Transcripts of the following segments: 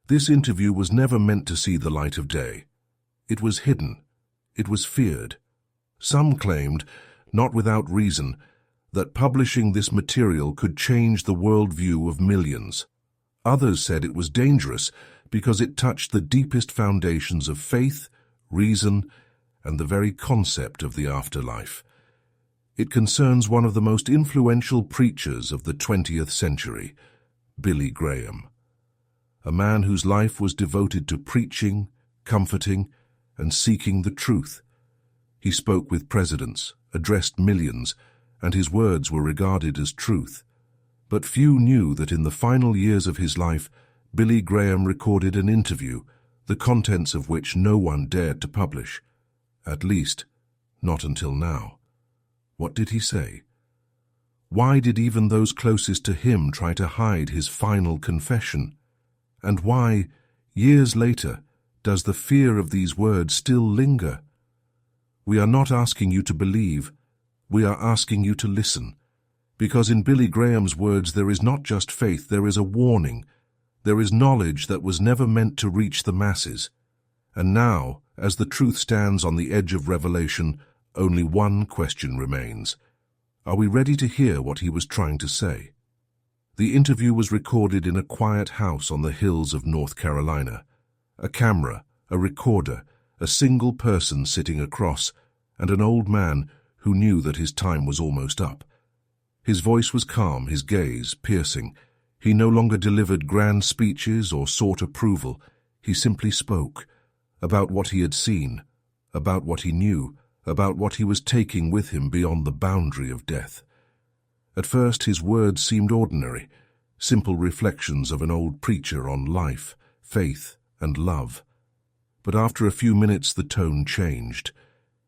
This interview was never meant to see the light of day. It was hidden. It was feared. Some claimed, not without reason, that publishing this material could change the worldview of millions. Others said it was dangerous because it touched the deepest foundations of faith, reason, and the very concept of the afterlife. It concerns one of the most influential preachers of the 20th century, Billy Graham, a man whose life was devoted to preaching, comforting, and seeking the truth. He spoke with presidents, addressed millions, and his words were regarded as truth. But few knew that in the final years of his life, Billy Graham recorded an interview, the contents of which no one dared to publish. At least, not until now. What did he say? Why did even those closest to him try to hide his final confession? And why, years later, does the fear of these words still linger? We are not asking you to believe, we are asking you to listen. Because in Billy Graham's words there is not just faith, there is a warning. There is knowledge that was never meant to reach the masses. And now, as the truth stands on the edge of revelation, only one question remains. Are we ready to hear what he was trying to say? The interview was recorded in a quiet house on the hills of North Carolina. A camera, a recorder, a single person sitting across, and an old man who knew that his time was almost up. His voice was calm, his gaze piercing. He no longer delivered grand speeches or sought approval. He simply spoke about what he had seen, about what he knew, about what he was taking with him beyond the boundary of death. At first his words seemed ordinary, simple reflections of an old preacher on life, faith, and love. But after a few minutes the tone changed.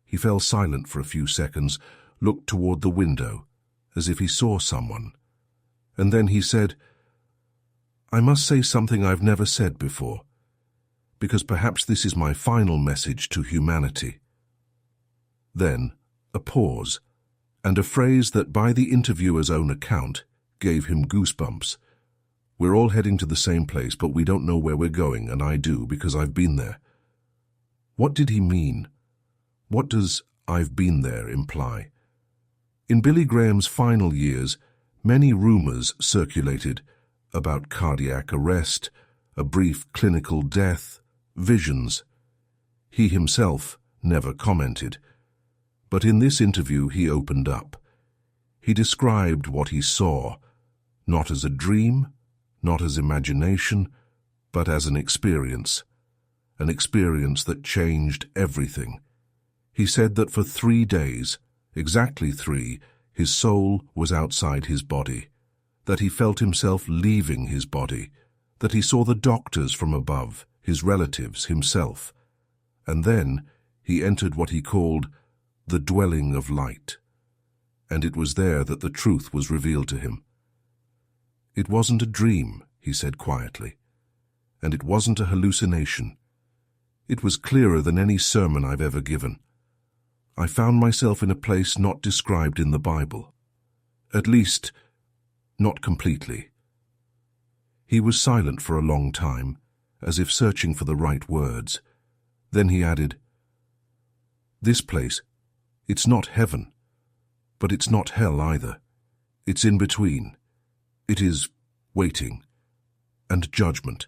He fell silent for a few seconds, looked toward the window, as if he saw someone. And then he said, "I must say something I've never said before, because perhaps this is my final message to humanity." Then, a pause, and a phrase that by the interviewer's own account gave him goosebumps. "We're all heading to the same place, but we don't know where we're going, and I do because I've been there." What did he mean? What does "I've been there" imply? In Billy Graham's final years, many rumors circulated about cardiac arrest, a brief clinical death, visions. He himself never commented. But in this interview he opened up. He described what he saw, not as a dream, not as imagination, but as an experience that changed everything. He said that for 3 days, exactly 3, his soul was outside his body, that he felt himself leaving his body, that he saw the doctors from above, his relatives, himself. And then he entered what he called the dwelling of light, and it was there that the truth was revealed to him. "It wasn't a dream," he said quietly, "and it wasn't a hallucination. It was clearer than any sermon I've ever given. I found myself in a place not described in the Bible. At least, not completely." He was silent for a long time, as if searching for the right words. Then he added, "This place, it's not heaven, but it's not hell either. It's in between. It is waiting and judgment."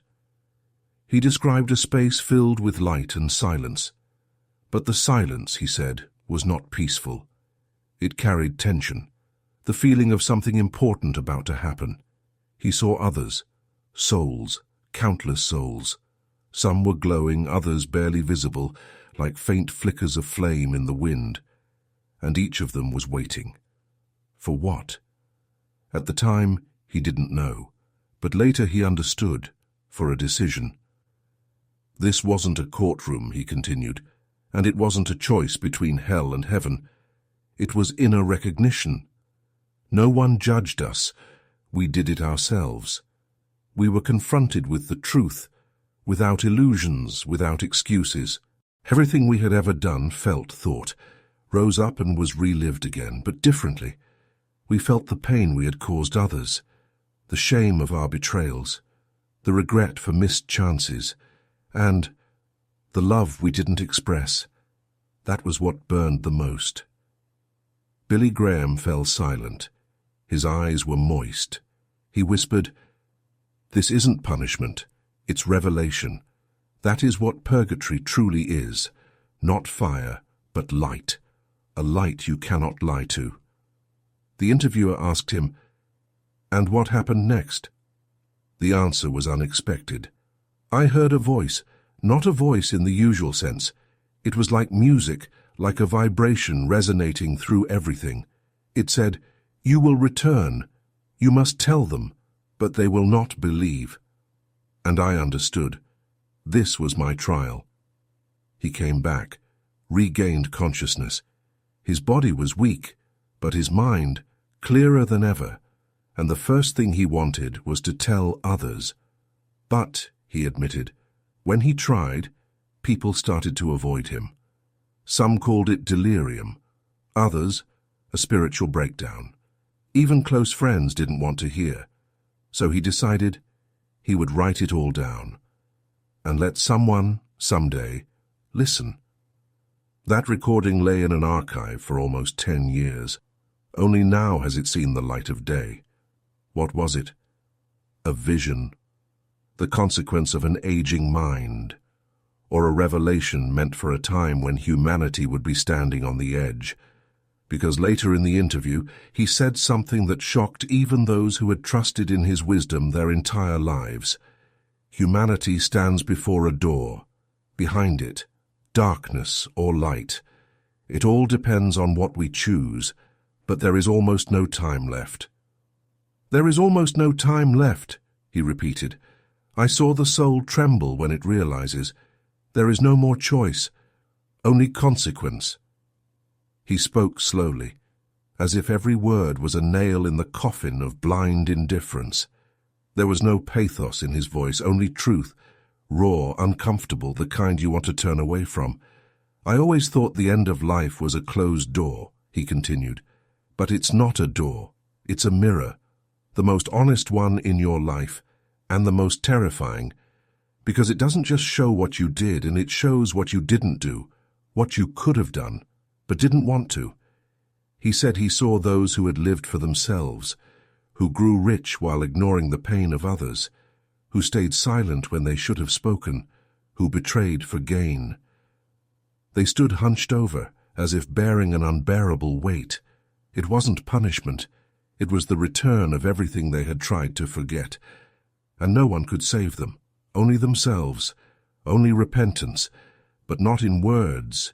He described a space filled with light and silence. But the silence, he said, was not peaceful. It carried tension, the feeling of something important about to happen. He saw others, souls, countless souls. Some were glowing, others barely visible, like faint flickers of flame in the wind. And each of them was waiting. For what? At the time, he didn't know, but later he understood, for a decision. This wasn't a courtroom, he continued, and it wasn't a choice between hell and heaven. It was inner recognition. No one judged us. We did it ourselves. We were confronted with the truth, without illusions, without excuses. Everything we had ever done, felt, thought, rose up and was relived again, but differently. We felt the pain we had caused others, the shame of our betrayals, the regret for missed chances, and the love we didn't express. That was what burned the most. Billy Graham fell silent. His eyes were moist. He whispered, "This isn't punishment, it's revelation. That is what purgatory truly is, not fire, but light, a light you cannot lie to." The interviewer asked him, "And what happened next?" The answer was unexpected. "I heard a voice, not a voice in the usual sense. It was like music, like a vibration resonating through everything. It said, 'You will return. You must tell them, but they will not believe.' And I understood. This was my trial." He came back, regained consciousness. His body was weak, but his mind clearer than ever, and the first thing he wanted was to tell others. But, he admitted, when he tried, people started to avoid him. Some called it delirium, others a spiritual breakdown. Even close friends didn't want to hear. So he decided he would write it all down and let someone, someday, listen. That recording lay in an archive for almost 10 years. Only now has it seen the light of day. What was it? A vision, the consequence of an aging mind, or a revelation meant for a time when humanity would be standing on the edge. Because later in the interview, he said something that shocked even those who had trusted in his wisdom their entire lives. Humanity stands before a door. Behind it, darkness or light. It all depends on what we choose, but there is almost no time left. "There is almost no time left," he repeated. "I saw the soul tremble when it realizes. There is no more choice, only consequence." He spoke slowly, as if every word was a nail in the coffin of blind indifference. There was no pathos in his voice, only truth, raw, uncomfortable, the kind you want to turn away from. "I always thought the end of life was a closed door," he continued. "But it's not a door, it's a mirror, the most honest one in your life, and the most terrifying, because it doesn't just show what you did, and it shows what you didn't do, what you could have done, but didn't want to." He said he saw those who had lived for themselves, who grew rich while ignoring the pain of others, who stayed silent when they should have spoken, who betrayed for gain. They stood hunched over, as if bearing an unbearable weight. It wasn't punishment, it was the return of everything they had tried to forget. And no one could save them, only themselves, only repentance, but not in words,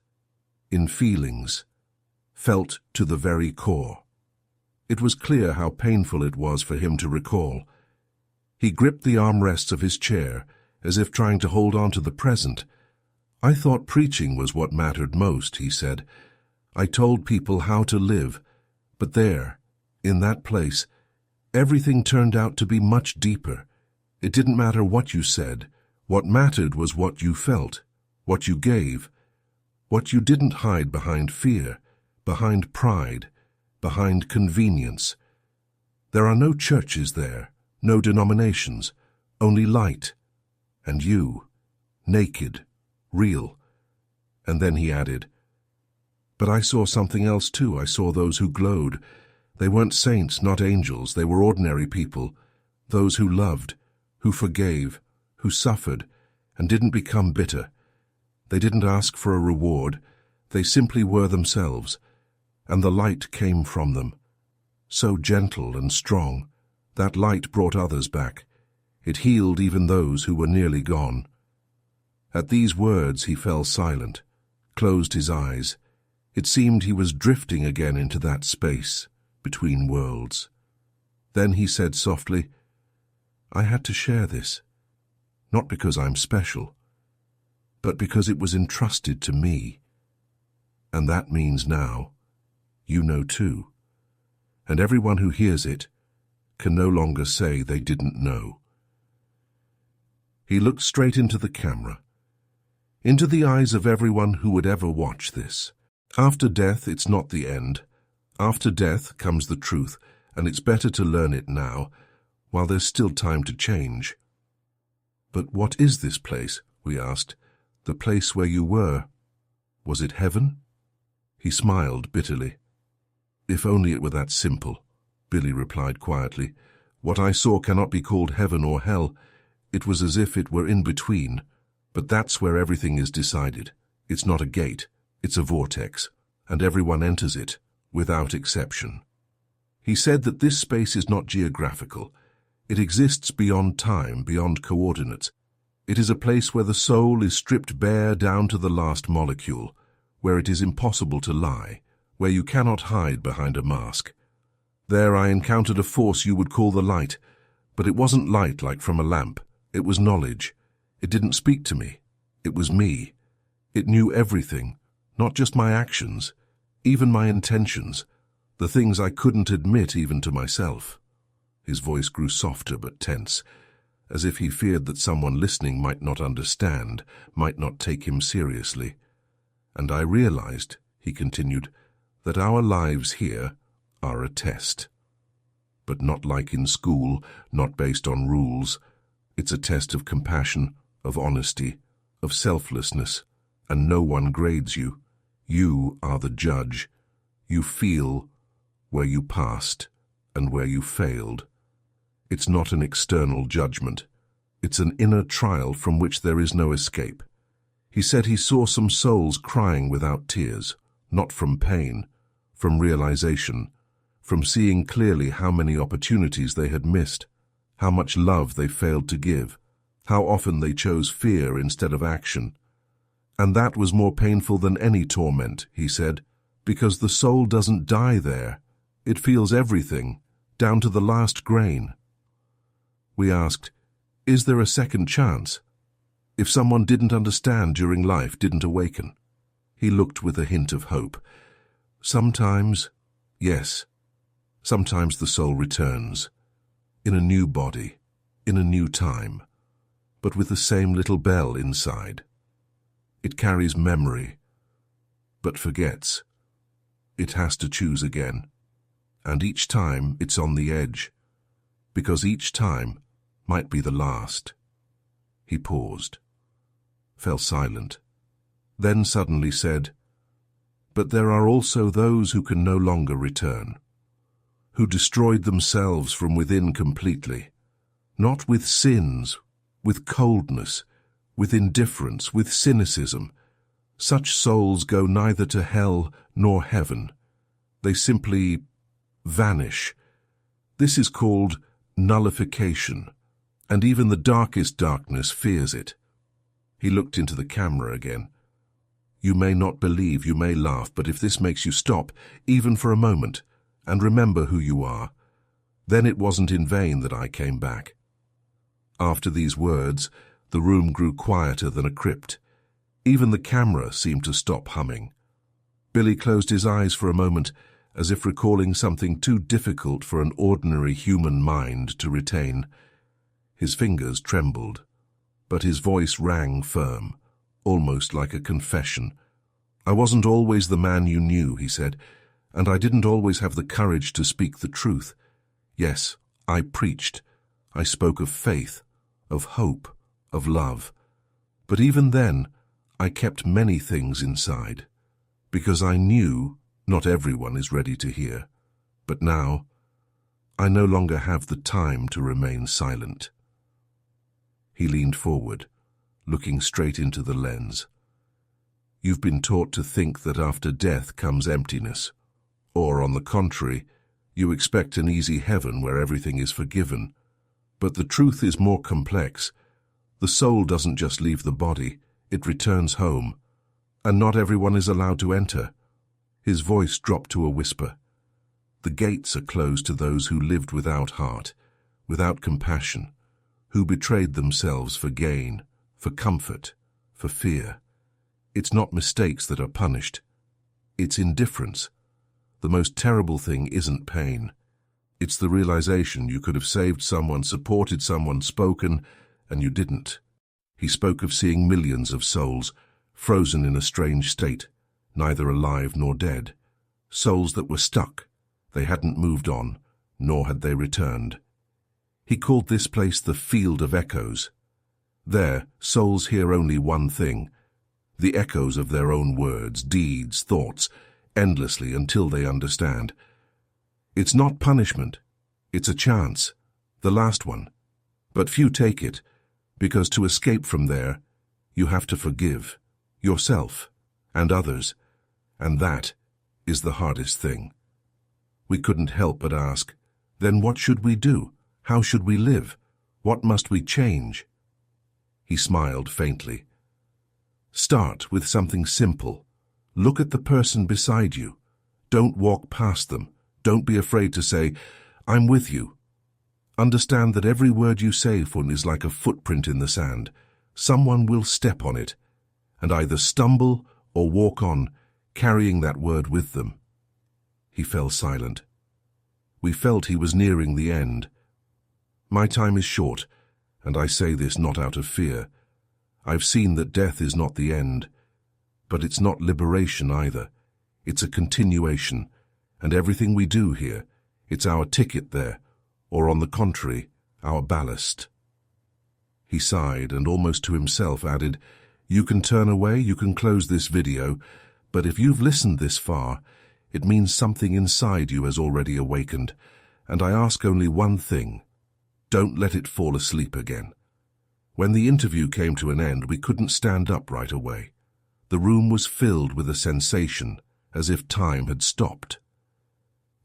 in feelings, felt to the very core. It was clear how painful it was for him to recall. He gripped the armrests of his chair, as if trying to hold on to the present. "I thought preaching was what mattered most," he said. "I told people how to live, but there, in that place, everything turned out to be much deeper. It didn't matter what you said. What mattered was what you felt, what you gave, what you didn't hide behind fear, behind pride, behind convenience. There are no churches there, no denominations, only light. And you, naked, real." And then he added, "But I saw something else too. I saw those who glowed. They weren't saints, not angels. They were ordinary people, those who loved, who forgave, who suffered, and didn't become bitter. They didn't ask for a reward. They simply were themselves, and the light came from them. So gentle and strong, that light brought others back. It healed even those who were nearly gone." At these words he fell silent, closed his eyes. It seemed he was drifting again into that space between worlds. Then he said softly, "I had to share this, not because I'm special, but because it was entrusted to me. And that means now, you know too. And everyone who hears it can no longer say they didn't know." He looked straight into the camera, into the eyes of everyone who would ever watch this. After death, it's not the end. After death comes the truth, and it's better to learn it now, while there's still time to change. "But what is this place?" we asked. "The place where you were. Was it heaven?" He smiled bitterly. "If only it were that simple," Billy replied quietly. "What I saw cannot be called heaven or hell. It was as if it were in between. But that's where everything is decided. It's not a gate, it's a vortex, and everyone enters it, without exception." He said that this space is not geographical. It exists beyond time, beyond coordinates. It is a place where the soul is stripped bare down to the last molecule, where it is impossible to lie, where you cannot hide behind a mask. There I encountered a force you would call the light, but it wasn't light like from a lamp. It was knowledge. It didn't speak to me. It was me. It knew everything, not just my actions, even my intentions, the things I couldn't admit even to myself. His voice grew softer but tense, as if he feared that someone listening might not understand, might not take him seriously. "And I realized," he continued, "that our lives here are a test. But not like in school, not based on rules. It's a test of compassion, of honesty, of selflessness, and no one grades you. You are the judge. You feel where you passed and where you failed. It's not an external judgment. It's an inner trial from which there is no escape." He said he saw some souls crying without tears, not from pain, from realization, from seeing clearly how many opportunities they had missed, how much love they failed to give, how often they chose fear instead of action. And that was more painful than any torment, he said, because the soul doesn't die there. It feels everything, down to the last grain. We asked, "Is there a second chance? If someone didn't understand during life, didn't awaken?" He looked with a hint of hope. "Sometimes, yes. Sometimes the soul returns, in a new body, in a new time, but with the same little bell inside. It carries memory, but forgets. It has to choose again. And each time it's on the edge, because each time might be the last." He paused, fell silent, then suddenly said, "But there are also those who can no longer return, who destroyed themselves from within completely, not with sins, with coldness, with indifference, with cynicism. Such souls go neither to hell nor heaven. They simply vanish. This is called nullification, and even the darkest darkness fears it." He looked into the camera again. "You may not believe, you may laugh, but if this makes you stop, even for a moment, and remember who you are, then it wasn't in vain that I came back." After these words, the room grew quieter than a crypt. Even the camera seemed to stop humming. Billy closed his eyes for a moment, as if recalling something too difficult for an ordinary human mind to retain. His fingers trembled, but his voice rang firm, almost like a confession. "I wasn't always the man you knew," he said, "and I didn't always have the courage to speak the truth. Yes, I preached. I spoke of faith, of hope, of love. But even then, I kept many things inside, because I knew not everyone is ready to hear. But now, I no longer have the time to remain silent." He leaned forward, looking straight into the lens. "You've been taught to think that after death comes emptiness, or, on the contrary, you expect an easy heaven where everything is forgiven. But the truth is more complex. The soul doesn't just leave the body, it returns home, and not everyone is allowed to enter." His voice dropped to a whisper. "The gates are closed to those who lived without heart, without compassion, who betrayed themselves for gain, for comfort, for fear. It's not mistakes that are punished. It's indifference. The most terrible thing isn't pain. It's the realization you could have saved someone, supported someone, spoken, and you didn't." He spoke of seeing millions of souls, frozen in a strange state, neither alive nor dead. Souls that were stuck. They hadn't moved on, nor had they returned. He called this place the field of echoes. There, souls hear only one thing, the echoes of their own words, deeds, thoughts, endlessly until they understand. It's not punishment, it's a chance, the last one. But few take it, because to escape from there, you have to forgive yourself and others, and that is the hardest thing. We couldn't help but ask, then what should we do? How should we live? What must we change? He smiled faintly. Start with something simple. Look at the person beside you. Don't walk past them. Don't be afraid to say, I'm with you. Understand that every word you say, Fun, is like a footprint in the sand. Someone will step on it, and either stumble or walk on, carrying that word with them. He fell silent. We felt he was nearing the end. My time is short, and I say this not out of fear. I've seen that death is not the end, but it's not liberation either. It's a continuation, and everything we do here, it's our ticket there, or on the contrary, our ballast. He sighed and almost to himself added, You can turn away, you can close this video, but if you've listened this far, it means something inside you has already awakened, and I ask only one thing. Don't let it fall asleep again. When the interview came to an end, we couldn't stand up right away. The room was filled with a sensation, as if time had stopped.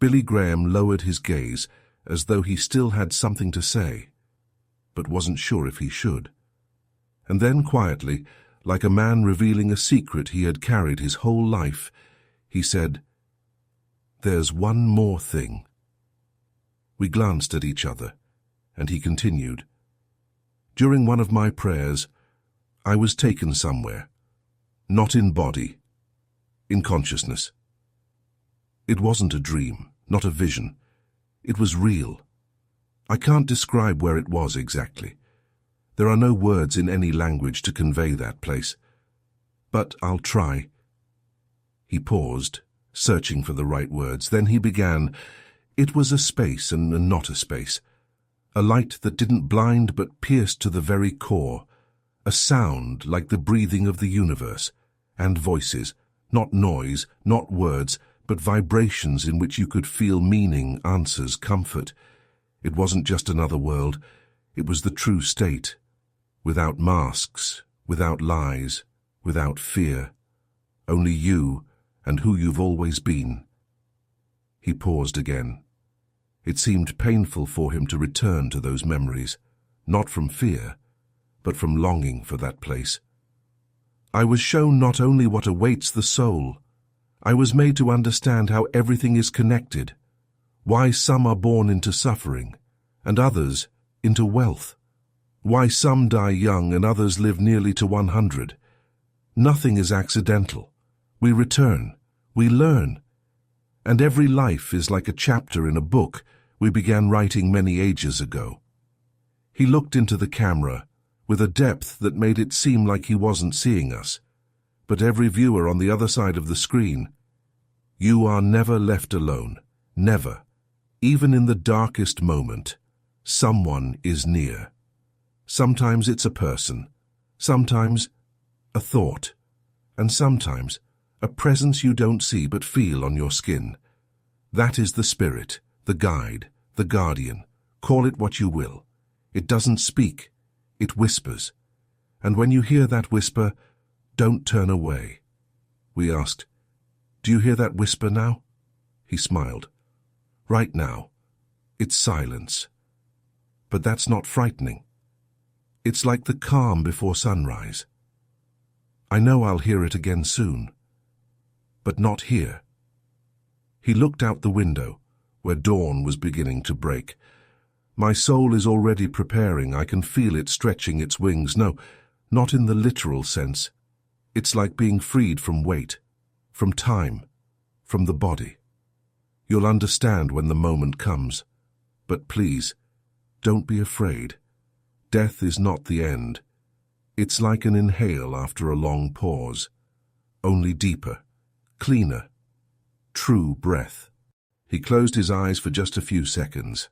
Billy Graham lowered his gaze, as though he still had something to say, but wasn't sure if he should. And then quietly, like a man revealing a secret he had carried his whole life, he said, There's one more thing. We glanced at each other, and he continued, During one of my prayers, I was taken somewhere, not in body, in consciousness. It wasn't a dream, not a vision. It was real. I can't describe where it was exactly. There are no words in any language to convey that place. But I'll try. He paused, searching for the right words. Then he began. It was a space and not a space. A light that didn't blind but pierced to the very core. A sound like the breathing of the universe. And voices, not noise, not words, but vibrations in which you could feel meaning, answers, comfort. It wasn't just another world. It was the true state. Without masks, without lies, without fear. Only you and who you've always been. He paused again. It seemed painful for him to return to those memories, not from fear, but from longing for that place. I was shown not only what awaits the soul, I was made to understand how everything is connected, why some are born into suffering, and others into wealth, why some die young and others live nearly to 100. Nothing is accidental. We return, we learn, and every life is like a chapter in a book we began writing many ages ago. He looked into the camera with a depth that made it seem like he wasn't seeing us, but every viewer on the other side of the screen. You are never left alone, never. Even in the darkest moment, someone is near. Sometimes it's a person, sometimes a thought, and sometimes a presence you don't see but feel on your skin. That is the spirit, the guide, the guardian. Call it what you will. It doesn't speak, it whispers. And when you hear that whisper, don't turn away. We asked, Do you hear that whisper now? He smiled. Right now, it's silence. But that's not frightening. It's like the calm before sunrise. I know I'll hear it again soon, but not here. He looked out the window, where dawn was beginning to break. My soul is already preparing. I can feel it stretching its wings. No, not in the literal sense. It's like being freed from weight, from time, from the body. You'll understand when the moment comes. But please, don't be afraid. Death is not the end. It's like an inhale after a long pause. Only deeper, cleaner, true breath. He closed his eyes for just a few seconds.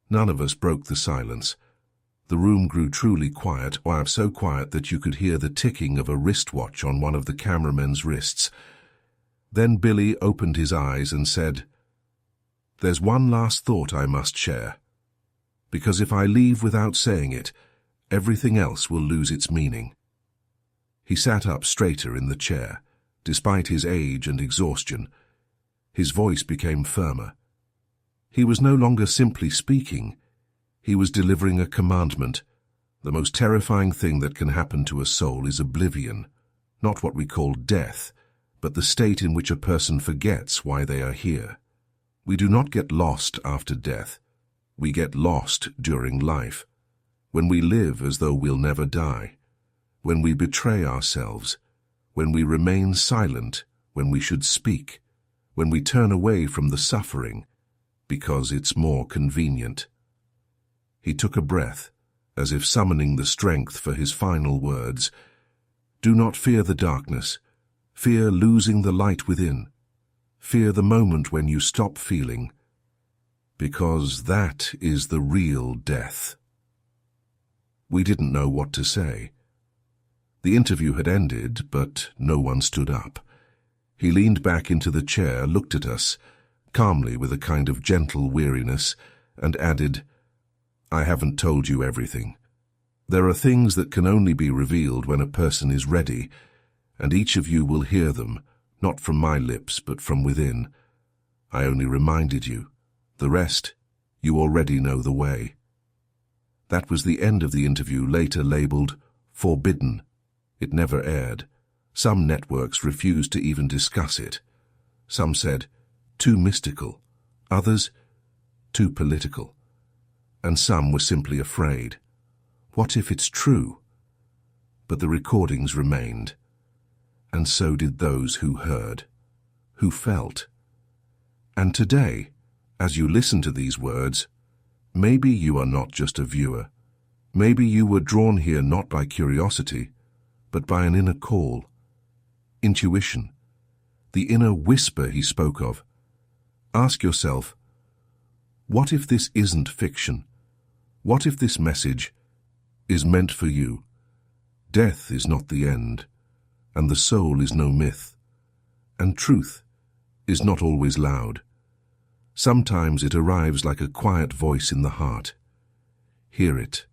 None of us broke the silence. The room grew truly quiet, so quiet that you could hear the ticking of a wristwatch on one of the cameramen's wrists. Then Billy opened his eyes and said, "There's one last thought I must share. Because if I leave without saying it, everything else will lose its meaning." He sat up straighter in the chair. Despite his age and exhaustion, his voice became firmer. He was no longer simply speaking. He was delivering a commandment. The most terrifying thing that can happen to a soul is oblivion, not what we call death, but the state in which a person forgets why they are here. We do not get lost after death. We get lost during life, when we live as though we'll never die, when we betray ourselves, when we remain silent when we should speak, when we turn away from the suffering because it's more convenient. He took a breath, as if summoning the strength for his final words. Do not fear the darkness. Fear losing the light within. Fear the moment when you stop feeling, because that is the real death. We didn't know what to say. The interview had ended, but no one stood up. He leaned back into the chair, looked at us, calmly with a kind of gentle weariness, and added, "I haven't told you everything. There are things that can only be revealed when a person is ready, and each of you will hear them, not from my lips, but from within. I only reminded you. The rest, you already know the way." That was the end of the interview, later labeled forbidden. It never aired. Some networks refused to even discuss it. Some said, too mystical. Others, too political. And some were simply afraid. What if it's true? But the recordings remained. And so did those who heard, who felt. And today, as you listen to these words, maybe you are not just a viewer. Maybe you were drawn here not by curiosity, but by an inner call, intuition, the inner whisper he spoke of. Ask yourself, what if this isn't fiction? What if this message is meant for you? Death is not the end, and the soul is no myth, and truth is not always loud. Sometimes it arrives like a quiet voice in the heart. Hear it.